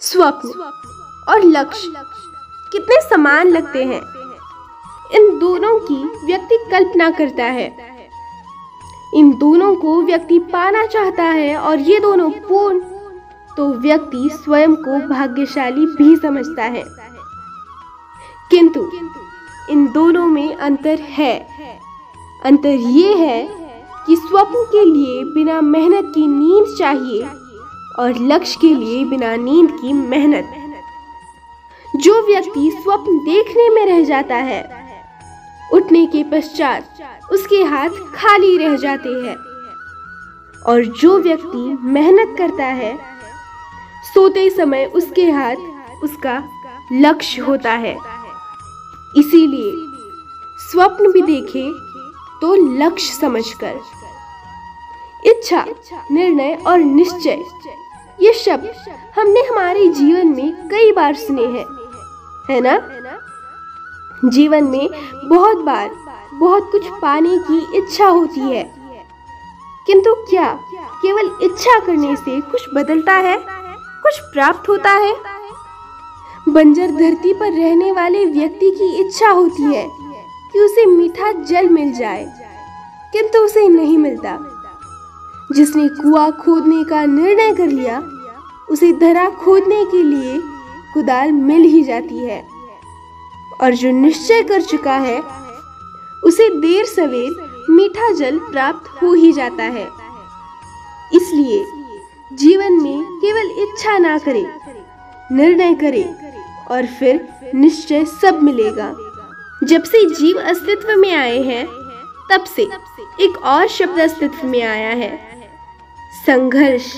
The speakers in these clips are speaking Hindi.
स्वप्न और लक्ष्य कितने समान लगते हैं। इन दोनों की व्यक्ति कल्पना करता है, इन दोनों को व्यक्ति पाना चाहता है और ये दोनों पूर्ण तो व्यक्ति स्वयं को भाग्यशाली भी समझता है। किंतु इन दोनों में अंतर है। अंतर ये है कि स्वप्न के लिए बिना मेहनत की नींद चाहिए और लक्ष्य के लिए बिना नींद की मेहनत। जो व्यक्ति स्वप्न देखने में रह जाता है, उठने के पश्चात उसके हाथ खाली रह जाते हैं, और जो व्यक्ति मेहनत करता है, सोते समय उसके हाथ उसका लक्ष्य होता है। इसीलिए स्वप्न भी देखे तो लक्ष्य समझकर। इच्छा, निर्णय और निश्चय, ये शब्द हमने हमारे जीवन में कई बार सुने हैं, है ना? जीवन में बहुत बार बहुत कुछ पाने की इच्छा होती है, किंतु क्या केवल इच्छा करने से कुछ बदलता है, कुछ प्राप्त होता है? बंजर धरती पर रहने वाले व्यक्ति की इच्छा होती है कि उसे मीठा जल मिल जाए, किंतु उसे नहीं मिलता। जिसने कुआं खोदने का निर्णय कर लिया, उसे धरा खोदने के लिए कुदाल मिल ही जाती है, और जो निश्चय कर चुका है, उसे देर सवेर मीठा जल प्राप्त हो ही जाता है। इसलिए जीवन में केवल इच्छा ना करे, निर्णय करे और फिर निश्चय सब मिलेगा। जब से जीव अस्तित्व में आए हैं, तब से एक और शब्द अस्तित्व में आया है, संघर्ष।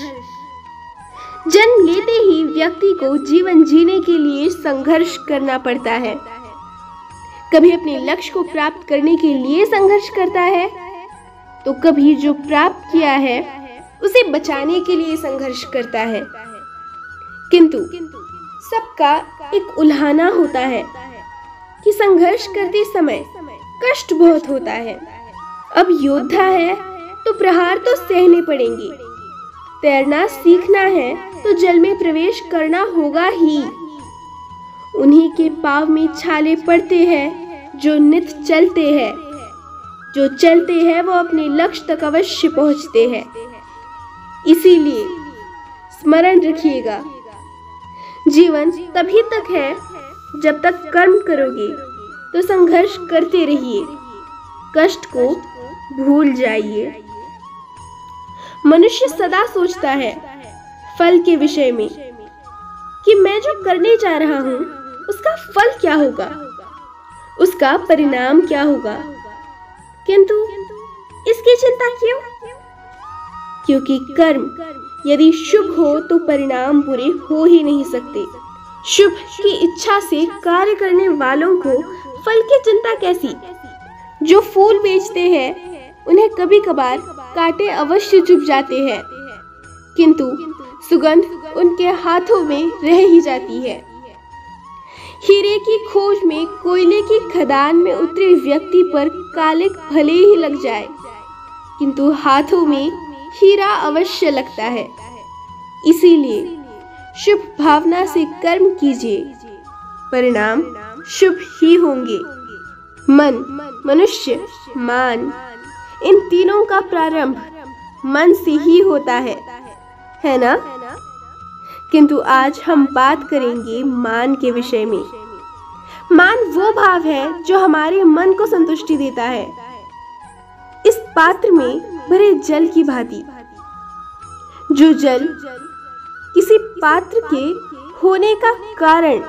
जन्म लेते ही व्यक्ति को जीवन जीने के लिए संघर्ष करना पड़ता है। कभी अपने लक्ष्य को प्राप्त करने के लिए संघर्ष करता है, तो कभी जो प्राप्त किया है उसे बचाने के लिए संघर्ष करता है। किंतु सबका एक उल्हाना होता है कि संघर्ष करते समय कष्ट बहुत होता है। अब योद्धा है तो प्रहार तो सहने पड़ेंगे, तैरना सीखना है तो जल में प्रवेश करना होगा ही। उन्हीं के पाँव में छाले पड़ते हैं जो नित चलते हैं। जो चलते हैं वो अपने लक्ष्य तक अवश्य पहुंचते हैं। इसीलिए स्मरण रखिएगा, जीवन तभी तक है जब तक कर्म करोगे, तो संघर्ष करते रहिए, कष्ट को भूल जाइए। मनुष्य सदा सोचता है फल के विषय में कि मैं जो करने जा रहा हूँ उसका फल क्या होगा, उसका परिणाम क्या होगा। किंतु इसकी चिंता क्यों? क्योंकि कर्म यदि शुभ हो तो परिणाम बुरे हो ही नहीं सकते। शुभ की इच्छा से कार्य करने वालों को फल की चिंता कैसी? जो फूल बेचते हैं उन्हें कभी कभार कांटे अवश्य चुभ जाते हैं, किंतु सुगंध उनके हाथों में रह ही जाती है। हीरे की खोज में कोयले की खदान में उतरे व्यक्ति पर कालिक भले ही लग जाए, किंतु हाथों में हीरा अवश्य लगता है। इसीलिए शुभ भावना से कर्म कीजिए, परिणाम शुभ ही होंगे। मन, मनुष्य, मान, इन तीनों का प्रारंभ मन से ही होता है ना? किंतु आज हम बात करेंगे मान के विषय में। मान वो भाव है जो हमारे मन को संतुष्टि देता है। इस पात्र में भरे जल की भांति, जो जल किसी पात्र के होने का कारण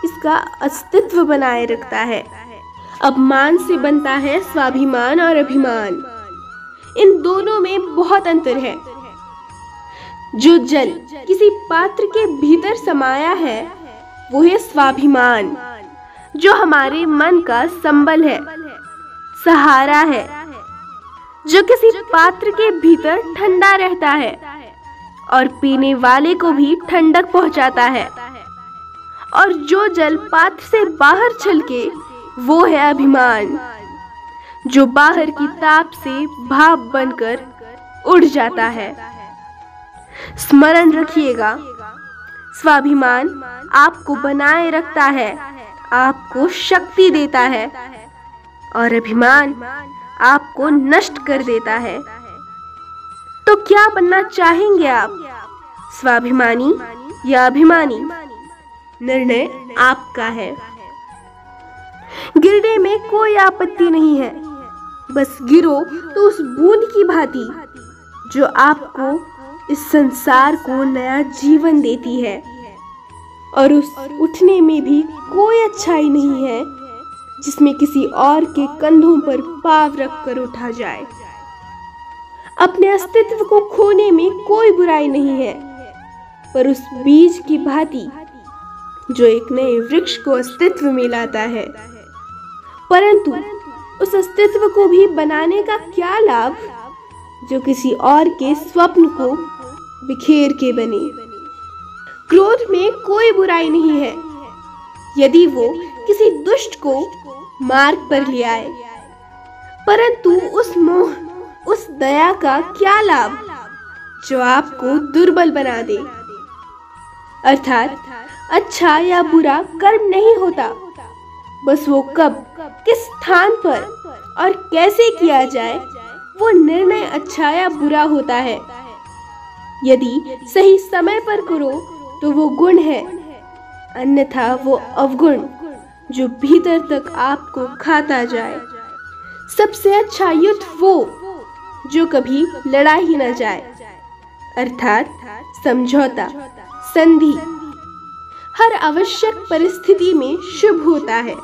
इसका अस्तित्व बनाए रखता है। अब मान से बनता है स्वाभिमान और अभिमान। इन दोनों में बहुत अंतर है। जो जल किसी पात्र के भीतर समाया है वो है स्वाभिमान, जो हमारे मन का संबल है, सहारा है, जो किसी पात्र के भीतर ठंडा रहता है और पीने वाले को भी ठंडक पहुंचाता है। और जो जल पात्र से बाहर छलके वो है अभिमान, जो बाहर की ताप से भाप बनकर उड़ जाता है। स्मरण रखिएगा, स्वाभिमान आपको बनाए रखता है, आपको शक्ति देता है, और अभिमान आपको नष्ट कर देता है। तो क्या बनना चाहेंगे आप, स्वाभिमानी या अभिमानी? निर्णय आपका है। गिरने में कोई आपत्ति नहीं है, बस गिरो तो उस बूंद की भांति जो आपको इस संसार को नया जीवन देती है। और उस उठने में भी कोई अच्छाई नहीं है जिसमें किसी और के कंधों पर पाँव रख कर उठा जाए। अपने अस्तित्व को खोने में कोई बुराई नहीं है, पर उस बीज की भांति जो एक नए वृक्ष को अस्तित्व में लाता है। परंतु उस अस्तित्व को भी बनाने का क्या लाभ जो किसी और के स्वप्न को बिखेर के बने। क्रोध में कोई बुराई नहीं है यदि वो किसी दुष्ट को मार्ग पर ले आए, परंतु उस मोह, उस दया का क्या लाभ जो आपको दुर्बल बना दे। अर्थात अच्छा या बुरा कर्म नहीं होता, बस वो कब, किस स्थान पर और कैसे किया जाए, वो निर्णय अच्छा या बुरा होता है। यदि सही समय पर करो तो वो गुण है, अन्यथा वो अवगुण जो भीतर तक आपको खाता जाए। सबसे अच्छा युद्ध वो जो कभी लड़ा ही न जाए, अर्थात समझौता, संधि हर आवश्यक परिस्थिति में शुभ होता है।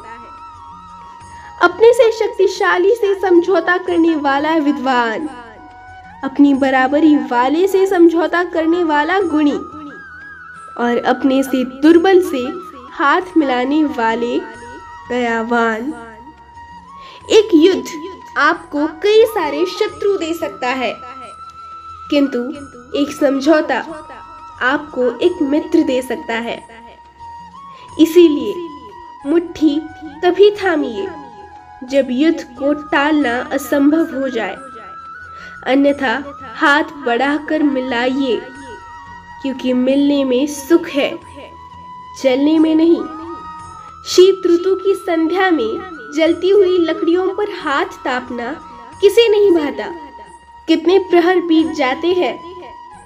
अपने से शक्तिशाली से समझौता करने वाला विद्वान, अपनी बराबरी वाले से समझौता करने वाला गुणी, और अपने से दुर्बल से हाथ मिलाने वाले दयावान। एक युद्ध आपको कई सारे शत्रु दे सकता है, किंतु एक समझौता आपको एक मित्र दे सकता है। इसीलिए मुट्ठी तभी थामिए जब युद्ध को टालना असंभव हो जाए, अन्यथा हाथ बढ़ाकर मिलाइए, क्योंकि मिलने में सुख है, जलने में नहीं। शीत ऋतु की संध्या में जलती हुई लकड़ियों पर हाथ तापना किसे नहीं भाता। कितने प्रहर बीत जाते हैं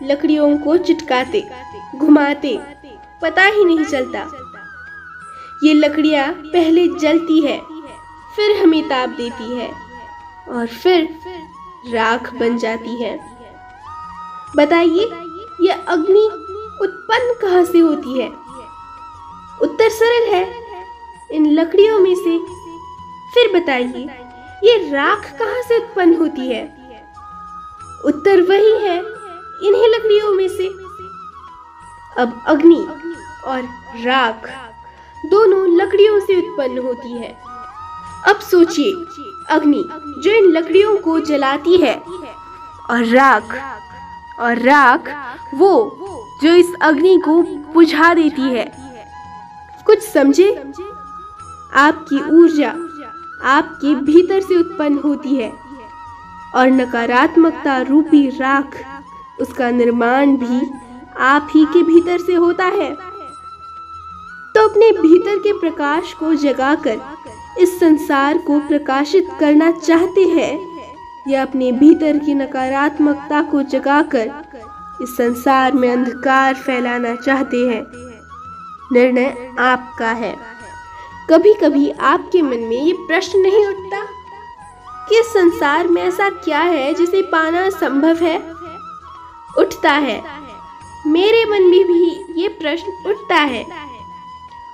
लकड़ियों को चिटकाते, घुमाते, पता ही नहीं चलता। ये लकड़ियां पहले जलती है, फिर हमें ताप देती है, और फिर राख बन जाती है। बताइए, ये अग्नि उत्पन्न कहाँ से होती है? उत्तर सरल है, इन लकड़ियों में से। फिर बताइए, ये राख कहाँ से उत्पन्न होती है? उत्तर वही है, इन्हीं लकड़ियों में से। अब अग्नि और राख दोनों लकड़ियों से उत्पन्न होती है। अब सोचिए, अग्नि जो इन लकड़ियों को जलाती है, और राख वो जो इस अग्नि को बुझा देती है। कुछ समझे? आपकी ऊर्जा आपके भीतर से उत्पन्न होती है, और नकारात्मकता रूपी राख, उसका निर्माण भी आप ही के भीतर से होता है। तो अपने भीतर के प्रकाश को जगाकर इस संसार को प्रकाशित करना चाहते हैं, या अपने भीतर की नकारात्मकता को जगाकर इस संसार में अंधकार फैलाना चाहते हैं? निर्णय आपका है। कभी कभी आपके मन में ये प्रश्न नहीं उठता कि इस संसार में ऐसा क्या है जिसे पाना संभव है? उठता है। मेरे मन में भी ये प्रश्न उठता है,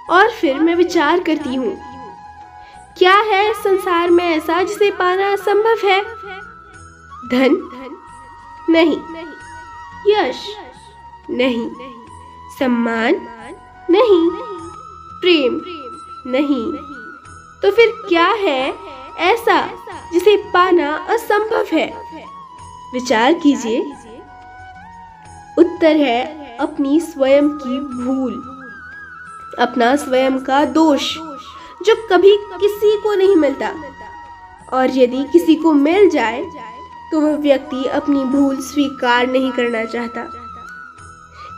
और फिर मैं विचार करती हूँ, क्या है संसार में ऐसा जिसे पाना संभव है? धन? नहीं। यश? नहीं। सम्मान? नहीं। प्रेम? नहीं। तो फिर क्या है ऐसा जिसे पाना असंभव है? विचार कीजिए। उत्तर है अपनी स्वयं की भूल, अपना स्वयं का दोष, जो कभी किसी को नहीं मिलता, और यदि किसी को मिल जाए तो वह व्यक्ति अपनी भूल स्वीकार नहीं करना चाहता।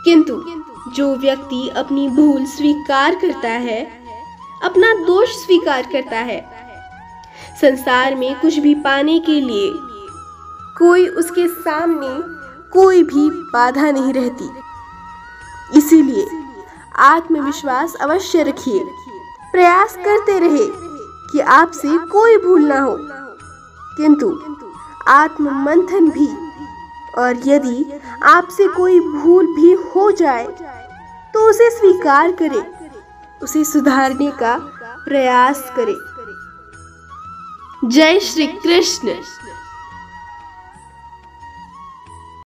किंतु जो व्यक्ति अपनी भूल स्वीकार करता है, अपना दोष स्वीकार करता है, संसार में कुछ भी पाने के लिए कोई उसके सामने कोई भी बाधा नहीं रहती। इसीलिए आत्मविश्वास अवश्य रखिए, प्रयास करते रहे कि आपसे कोई भूल ना हो, किंतु आत्म मंथन भी, और यदि आपसे कोई भूल भी हो जाए तो उसे स्वीकार करें, उसे सुधारने का प्रयास करें। जय श्री कृष्ण।